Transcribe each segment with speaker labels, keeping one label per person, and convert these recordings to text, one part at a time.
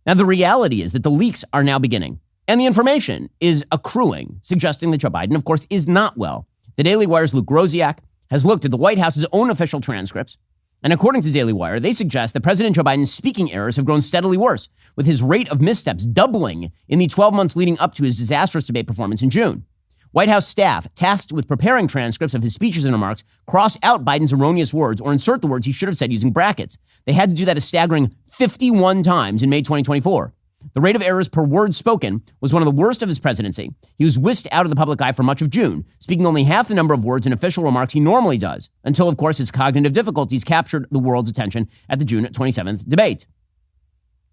Speaker 1: Now, the reality is that the leaks are now beginning, and the information is accruing, suggesting that Joe Biden, of course, is not well. The Daily Wire's Luke Rosiak has looked at the White House's own official transcripts, and according to Daily Wire, they suggest that President Joe Biden's speaking errors have grown steadily worse, with his rate of missteps doubling in the 12 months leading up to his disastrous debate performance in June. White House staff, tasked with preparing transcripts of his speeches and remarks, cross out Biden's erroneous words or insert the words he should have said using brackets. They had to do that a staggering 51 times in May 2024. The rate of errors per word spoken was one of the worst of his presidency. He was whisked out of the public eye for much of June, speaking only half the number of words in official remarks he normally does, until, of course, his cognitive difficulties captured the world's attention at the June 27th debate.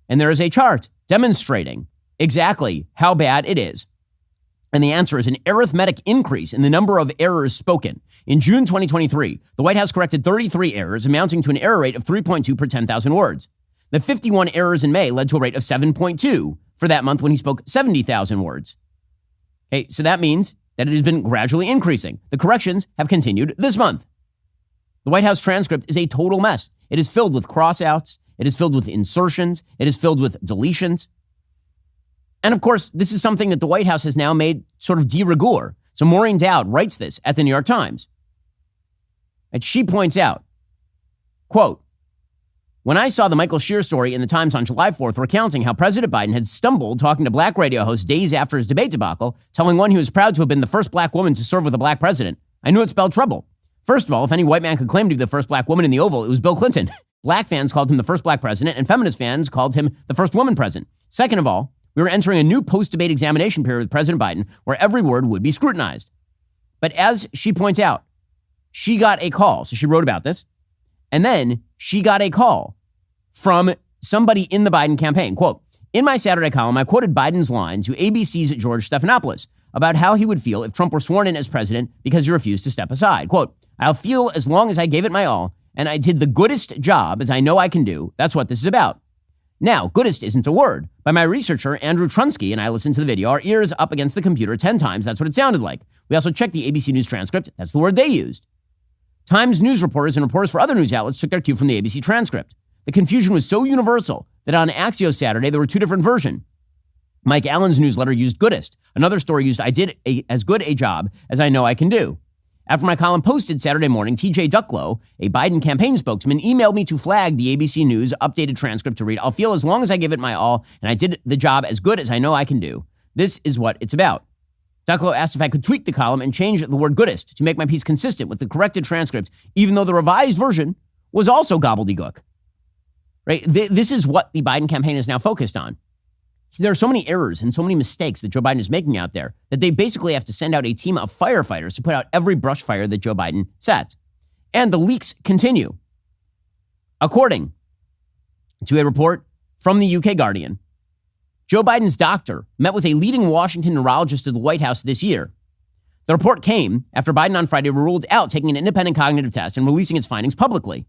Speaker 1: And there is a chart demonstrating exactly how bad it is. And the answer is an arithmetic increase in the number of errors spoken. In June 2023, the White House corrected 33 errors, amounting to an error rate of 3.2 per 10,000 words. The 51 errors in May led to a rate of 7.2 for that month when he spoke 70,000 words. Okay, so that means that it has been gradually increasing. The corrections have continued this month. The White House transcript is a total mess. It is filled with crossouts. It is filled with insertions. It is filled with deletions. And of course, this is something that the White House has now made sort of de rigueur. So Maureen Dowd writes this at the New York Times. And she points out, quote, "When I saw the Michael Shear story in the Times on July 4th recounting how President Biden had stumbled talking to black radio hosts days after his debate debacle, telling one he was proud to have been the first black woman to serve with a black president, I knew it spelled trouble. First of all, if any white man could claim to be the first black woman in the Oval, it was Bill Clinton. Black fans called him the first black president, and feminist fans called him the first woman president. Second of all, we were entering a new post-debate examination period with President Biden where every word would be scrutinized." But as she points out, she got a call. So she wrote about this. And then she got a call from somebody in the Biden campaign. Quote, "In my Saturday column, I quoted Biden's line to ABC's George Stephanopoulos about how he would feel if Trump were sworn in as president because he refused to step aside. Quote, I'll feel as long as I gave it my all and I did the goodest job as I know I can do. That's what this is about. Now, goodest isn't a word. By my researcher, Andrew Trunsky, and I listened to the video, our ears up against the computer 10 times. That's what it sounded like. We also checked the ABC News transcript. That's the word they used. Times news reporters and reporters for other news outlets took their cue from the ABC transcript. The confusion was so universal that on Axios Saturday, there were two different versions. Mike Allen's newsletter used goodest. Another story used I did as good a job as I know I can do. After my column posted Saturday morning, TJ Ducklow, a Biden campaign spokesman, emailed me to flag the ABC News updated transcript to read, I'll feel as long as I give it my all, and I did the job as good as I know I can do. This is what it's about. Ducklow asked if I could tweak the column and change the word goodest to make my piece consistent with the corrected transcript, even though the revised version was also gobbledygook. Right? This is what the Biden campaign is now focused on. There are so many errors and so many mistakes that Joe Biden is making out there that they basically have to send out a team of firefighters to put out every brush fire that Joe Biden sets. And the leaks continue. According to a report from the UK Guardian, Joe Biden's doctor met with a leading Washington neurologist at the White House this year. The report came after Biden on Friday ruled out taking an independent cognitive test and releasing its findings publicly.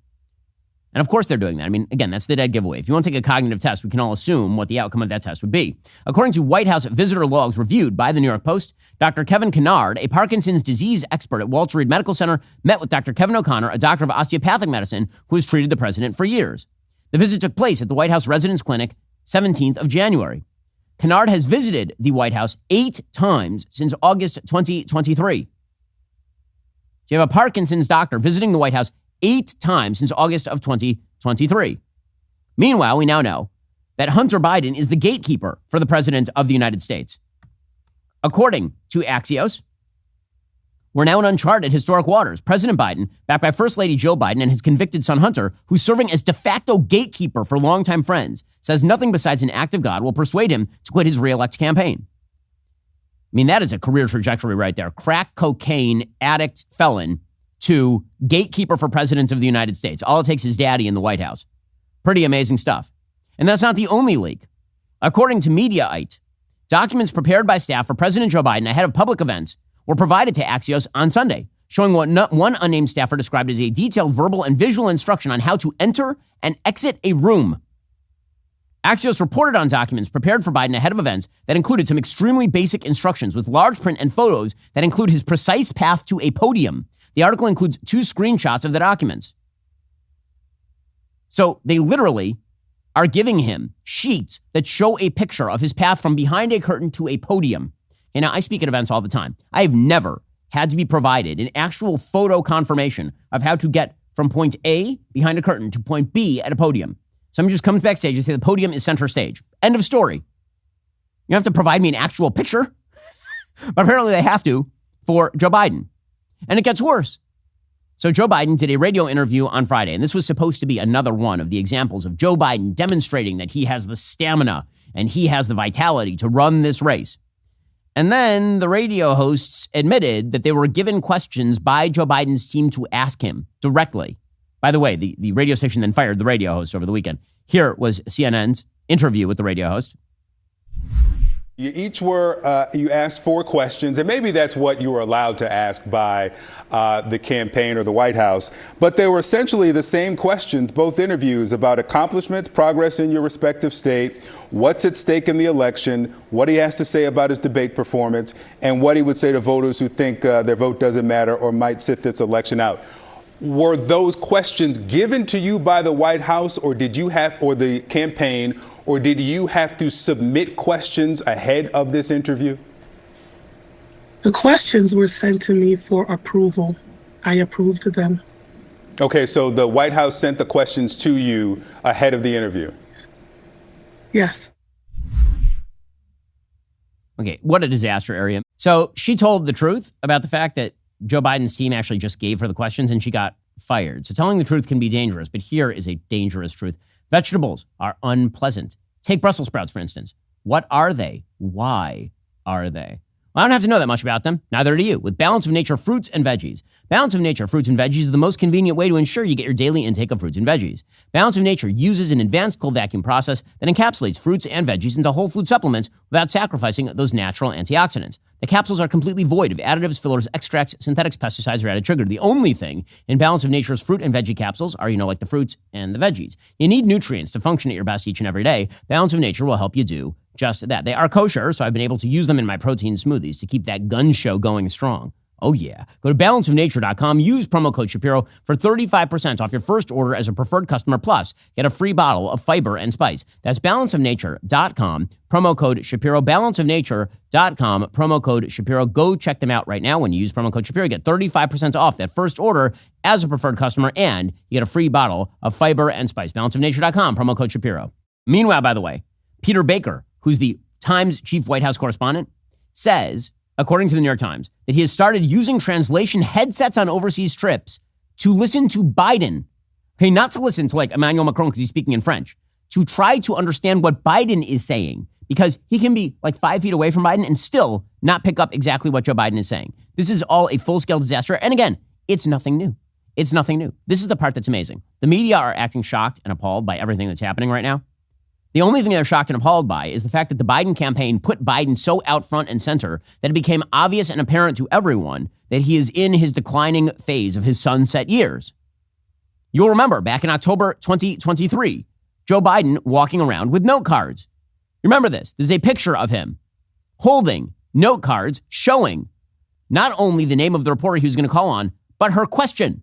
Speaker 1: And of course they're doing that. I mean, again, that's the dead giveaway. If you want to take a cognitive test, we can all assume what the outcome of that test would be. According to White House visitor logs reviewed by the New York Post, Dr. Kevin Kennard, a Parkinson's disease expert at Walter Reed Medical Center, met with Dr. Kevin O'Connor, a doctor of osteopathic medicine who has treated the president for years. The visit took place at the White House Residence Clinic, 17th of January. Kennard has visited the White House 8 times since August 2023. So you have a Parkinson's doctor visiting the White House 8 times since August of 2023. Meanwhile, we now know that Hunter Biden is the gatekeeper for the president of the United States. According to Axios, we're now in uncharted historic waters. President Biden, backed by First Lady Jill Biden and his convicted son Hunter, who's serving as de facto gatekeeper for longtime friends, says nothing besides an act of God will persuade him to quit his re-elect campaign. I mean, that is a career trajectory right there. Crack cocaine addict felon to gatekeeper for president of the United States. All it takes is daddy in the White House. Pretty amazing stuff. And that's not the only leak. According to Mediaite, documents prepared by staff for President Joe Biden ahead of public events were provided to Axios on Sunday, showing what one unnamed staffer described as a detailed verbal and visual instruction on how to enter and exit a room. Axios reported on documents prepared for Biden ahead of events that included some extremely basic instructions with large print and photos that include his precise path to a podium. The article includes 2 screenshots of the documents. So they literally are giving him sheets that show a picture of his path from behind a curtain to a podium. And now I speak at events all the time. I have never had to be provided an actual photo confirmation of how to get from point A behind a curtain to point B at a podium. Somebody just comes backstage and say the podium is center stage. End of story. You don't have to provide me an actual picture. But apparently they have to for Joe Biden. And it gets worse. So Joe Biden did a radio interview on Friday, and this was supposed to be another one of the examples of Joe Biden demonstrating that he has the stamina and he has the vitality to run this race. And then the radio hosts admitted that they were given questions by Joe Biden's team to ask him directly. By the way, the radio station then fired the radio host over the weekend. Here was CNN's interview with the radio host.
Speaker 2: You each you asked 4 questions, and maybe that's what you were allowed to ask by the campaign or the White House. But they were essentially the same questions, both interviews, about accomplishments, progress in your respective state, what's at stake in the election, what he has to say about his debate performance, and what he would say to voters who think their vote doesn't matter or might sit this election out. Were those questions given to you by the White House, or the campaign, or did you have to submit questions ahead of this interview?
Speaker 3: The questions were sent to me for approval. I approved them.
Speaker 2: Okay, so the White House sent the questions to you ahead of the interview?
Speaker 3: Yes.
Speaker 1: Okay, what a disaster area. So she told the truth about the fact that Joe Biden's team actually just gave her the questions and she got fired. So telling the truth can be dangerous, but here is a dangerous truth. Vegetables are unpleasant. Take Brussels sprouts, for instance. What are they? Why are they? Well, I don't have to know that much about them. Neither do you. With Balance of Nature fruits and veggies. Balance of Nature fruits and veggies is the most convenient way to ensure you get your daily intake of fruits and veggies. Balance of Nature uses an advanced cold vacuum process that encapsulates fruits and veggies into whole food supplements without sacrificing those natural antioxidants. The capsules are completely void of additives, fillers, extracts, synthetics, pesticides, or added sugar. The only thing in Balance of Nature's fruit and veggie capsules are, like the fruits and the veggies. You need nutrients to function at your best each and every day. Balance of Nature will help you do just that. They are kosher, so I've been able to use them in my protein smoothies to keep that gun show going strong. Oh, yeah. Go to balanceofnature.com. Use promo code Shapiro for 35% off your first order as a preferred customer. Plus, get a free bottle of fiber and spice. That's balanceofnature.com. Promo code Shapiro. Balanceofnature.com. Promo code Shapiro. Go check them out right now. When you use promo code Shapiro, you get 35% off that first order as a preferred customer, and you get a free bottle of fiber and spice. Balanceofnature.com. Promo code Shapiro. Meanwhile, by the way, Peter Baker, who's the Times chief White House correspondent, says, according to the New York Times, that he has started using translation headsets on overseas trips to listen to Biden. Okay, not to listen to Emmanuel Macron because he's speaking in French, to try to understand what Biden is saying, because he can be 5 feet away from Biden and still not pick up exactly what Joe Biden is saying. This is all a full-scale disaster. And again, it's nothing new. It's nothing new. This is the part that's amazing. The media are acting shocked and appalled by everything that's happening right now. The only thing they're shocked and appalled by is the fact that the Biden campaign put Biden so out front and center that it became obvious and apparent to everyone that he is in his declining phase of his sunset years. You'll remember back in October 2023, Joe Biden walking around with note cards. You remember this? This is a picture of him holding note cards showing not only the name of the reporter he was going to call on, but her question.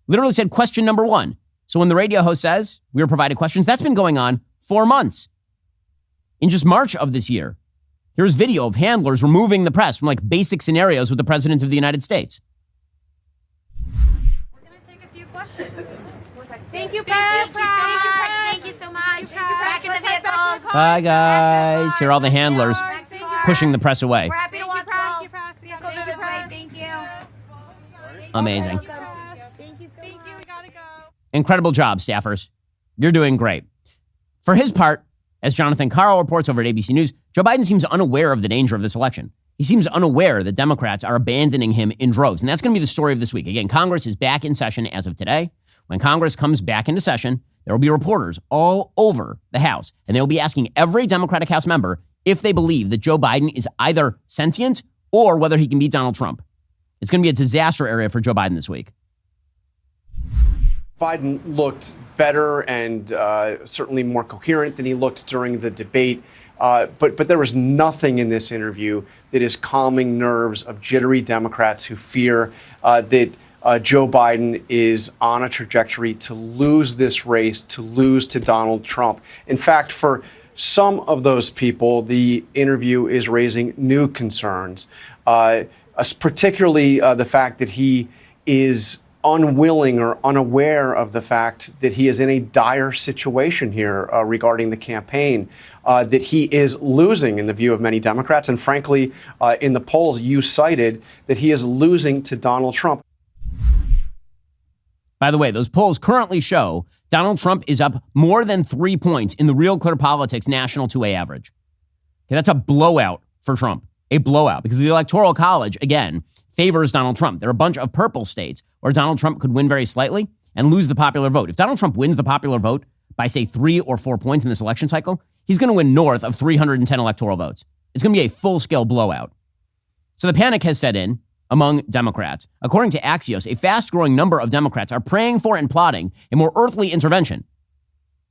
Speaker 1: Literally said question number 1. So when the radio host says we were provided questions, that's been going on 4 months. In just March of this year, here's video of handlers removing the press from basic scenarios with the President of the United States.
Speaker 4: We're going to take a few questions. Thank you, press. Thank you so much. Back in the vehicles.
Speaker 1: Bye, guys. Here are all the handlers pushing the press away.
Speaker 4: We're happy to walk press. Vehicles are this way. Thank you.
Speaker 1: Amazing.
Speaker 4: Thank you. We got to go.
Speaker 1: Incredible job, staffers. You're doing great. For his part, as Jonathan Carl reports over at ABC News, Joe Biden seems unaware of the danger of this election. He seems unaware that Democrats are abandoning him in droves. And that's going to be the story of this week. Again, Congress is back in session as of today. When Congress comes back into session, there will be reporters all over the House, and they will be asking every Democratic House member if they believe that Joe Biden is either sentient or whether he can beat Donald Trump. It's going to be a disaster area for Joe Biden this week.
Speaker 5: Biden looked better and certainly more coherent than he looked during the debate. But there was nothing in this interview that is calming nerves of jittery Democrats who fear that Joe Biden is on a trajectory to lose this race, to lose to Donald Trump. In fact, for some of those people, the interview is raising new concerns, particularly the fact that he is unwilling or unaware of the fact that he is in a dire situation here regarding the campaign, that he is losing in the view of many Democrats. And frankly, in the polls you cited, that he is losing to Donald Trump.
Speaker 1: By the way, those polls currently show Donald Trump is up more than 3 points in the Real Clear Politics National 2A average. Okay, that's a blowout for Trump, a blowout, because the Electoral College, again, favors Donald Trump. There are a bunch of purple states where Donald Trump could win very slightly and lose the popular vote. If Donald Trump wins the popular vote by, say, 3 or 4 points in this election cycle, he's going to win north of 310 electoral votes. It's going to be a full-scale blowout. So the panic has set in among Democrats. According to Axios, a fast-growing number of Democrats are praying for and plotting a more earthly intervention,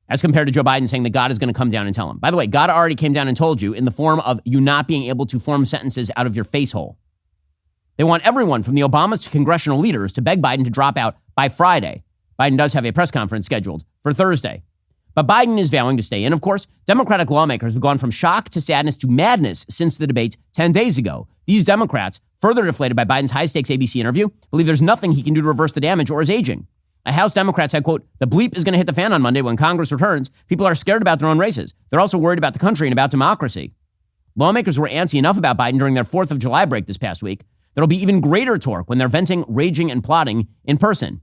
Speaker 1: as compared to Joe Biden saying that God is going to come down and tell him. By the way, God already came down and told you in the form of you not being able to form sentences out of your face hole. They want everyone from the Obamas to congressional leaders to beg Biden to drop out by Friday. Biden does have a press conference scheduled for Thursday. But Biden is vowing to stay in. Of course, Democratic lawmakers have gone from shock to sadness to madness since the debate 10 days ago. These Democrats, further deflated by Biden's high-stakes ABC interview, believe there's nothing he can do to reverse the damage or his aging. A House Democrat said, quote, "The bleep is going to hit the fan on Monday when Congress returns. People are scared about their own races. They're also worried about the country and about democracy." Lawmakers were antsy enough about Biden during their 4th of July break this past week. There'll be even greater torque when they're venting, raging, and plotting in person.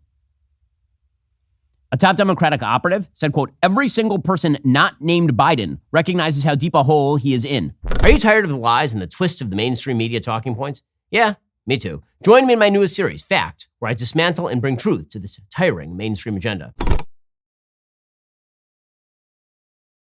Speaker 1: A top Democratic operative said, quote, "Every single person not named Biden recognizes how deep a hole he is in." Are you tired of the lies and the twists of the mainstream media talking points? Yeah, me too. Join me in my newest series, Fact, where I dismantle and bring truth to this tiring mainstream agenda.